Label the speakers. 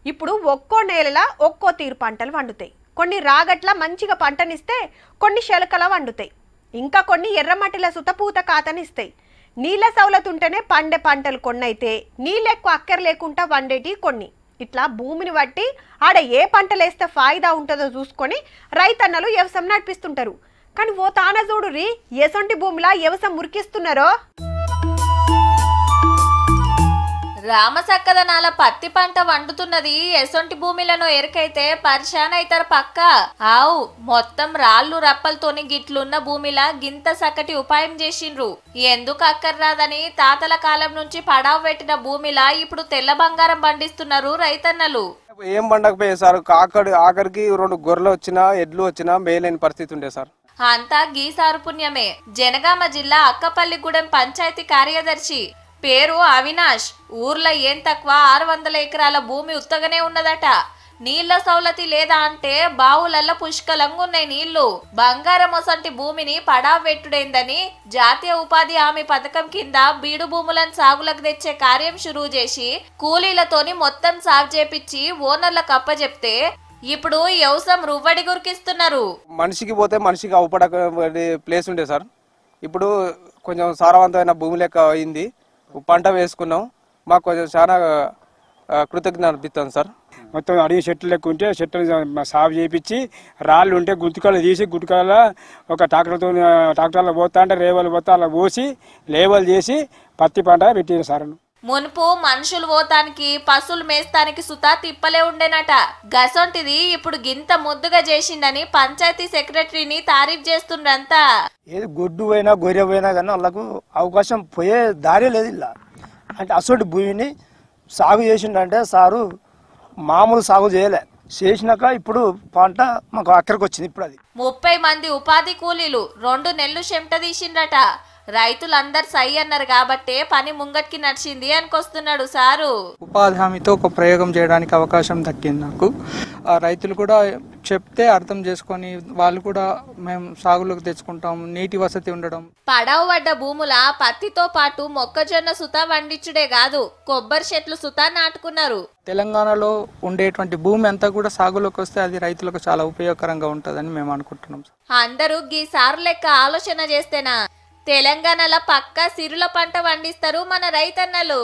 Speaker 1: ఇప్పుడు ఒక్కో నేలలా ఒక్కో తీరు పంటలు వండుతాయి. కొన్ని రాగట్ల మంచిగా పంటనిస్తే కొన్ని శలకల వండుతాయి. ఇంకా కొన్ని ఎర్రమట్టిల సుతపూత కాతనిస్తాయి. నీళ్ళ సౌలతుంటేనే పండే పంటలు కొన్నైతే నీళ్ళు ఎక్కువ అక్కర లేకుండా వండేటి కొన్ని. ఇట్లా భూమిని బట్టి ఆడ ఏ పంటలేస్తే ఫాయిదా ఉంటుందో చూసుకొని రైతన్నలు వ్యవసాయం నడిపిస్తుంటారు. కానీ ఓ తాన చూడురి ఎసొంటి భూమిలా వ్యవసాయం మురికిస్తున్నారో.
Speaker 2: రామసక్కదనాల పత్తి పంట వండుతున్నది ఎసొంటి భూమిలను ఎరకైతే పరిశాన్ అయితారు పక్క. ఆవు మొత్తం రాళ్ళు రప్పలతోని గిట్లున్న భూమిలా గింత సక్కటి ఉపాయం చేసిండ్రు. ఎందుకు అక్కర్రాదని తాతల కాలం నుంచి పడావు పెట్టిన భూమిలా ఇప్పుడు తెల్ల బంగారం పండిస్తున్నారు రైతన్నలు.
Speaker 3: ఏం పండకపోయే సార్, ఆఖరికి 2 గొర్రెలు వచ్చినా ఎడ్లు వచ్చినా మేలైన పరిస్థితి ఉండే సార్.
Speaker 2: అంతా గీసారు పుణ్యమే. జనగామ జిల్లా అక్కపల్లిగూడెం పంచాయతీ కార్యదర్శి పేరు అవినాష్. ఊర్లో ఏం తక్కువ 600 ఎకరాల భూమి ఉత్తగానే ఉన్నదట. నీళ్ల సౌలతి లేదా అంటే బావులల్ల పుష్కలంగా ఉన్నాయి నీళ్లు. బంగారం ఒసంటి భూమిని పడావెట్టుడైందని జాతీయ ఉపాధి హామీ పథకం కింద బీడు భూములను సాగులకు తెచ్చే కార్యం షురూ చేసి కూలీలతోని మొత్తం సాగు చేపించి ఓనర్లకు అప్పచెప్తే ఇప్పుడు వ్యవసాయం రువ్వడి గురికిస్తున్నారు.
Speaker 3: మనిషికి పోతే మనిషికి అవపడ ప్లేస్ ఉండే సార్. ఇప్పుడు కొంచెం సారవంతమైన భూమి లెక్క అయింది. పంట వేసుకున్నాం. మాకు కొంచెం చాలా కృతజ్ఞత అనిపిస్తుంది సార్.
Speaker 4: మొత్తం అడవి చెట్లు లెక్క ఉంటే చెట్లను సాగు చేయించి రాళ్ళు ఉంటే గుంతుకాలు తీసి గుంతుకాల ఒక ట్రాక్టర్లో పోతా అంటే రేవలు పోతా అలా పోసి లేవలు చేసి పత్తి పంట పెట్టారు సార్.
Speaker 2: మునుపు మనుషులు పోతానికి పశువులు మేస్తానికి సుతా తిప్పలే ఉండేనట. గసొంటిది ఇప్పుడు గింత ముద్దుగా చేసిందని పంచాయతీ సెక్రటరీని తారీఫ్ చేస్తుండ్రంతా.
Speaker 5: ఏది గొడ్డు పోయినా గొర్రె పోయినా కానీ వాళ్ళకు అవకాశం పోయే దారే లేదు. ఇలా అంటే అసలు భూమిని సాగు చేసిండంటే సారు మామూలు సాగు చేయలే. చేసినాక ఇప్పుడు పంట మాకు అక్కడికి వచ్చింది. ఇప్పుడు అది
Speaker 2: 30 మంది ఉపాధి కూలీలు 2 నెలలు చెమట తీసిండ్రట. రైతులందరు సై అన్నారు కాబట్టే పని ముంగట్కి నడిచింది అనుకొస్తున్నాడు సారు.
Speaker 6: ఉపాధి హామీతో ఒక ప్రయోగం చేయడానికి అవకాశం దక్కింది నాకు. రైతులు కూడా చెప్తే అర్థం చేసుకొని వాళ్ళు కూడా మేము సాగులోకి తెచ్చుకుంటాం. నీటి వసతి ఉండడం.
Speaker 2: పడవ పడ్డ భూముల పత్తితో పాటు మొక్కజొన్న సుతా వండించుడే కాదు, కొబ్బరి చెట్లు సుతా నాటుకున్నారు.
Speaker 6: తెలంగాణలో ఉండేటువంటి భూమి అంతా కూడా సాగులోకి వస్తే అది రైతులకు చాలా ఉపయోగకరంగా ఉంటుందని మేము అనుకుంటున్నాం.
Speaker 2: అందరూ గీ సారు లెక్క ఆలోచన చేస్తేనా తెలంగాణలో పక్కా సిరుల పంట పండిస్తారు మన రైతన్నలు.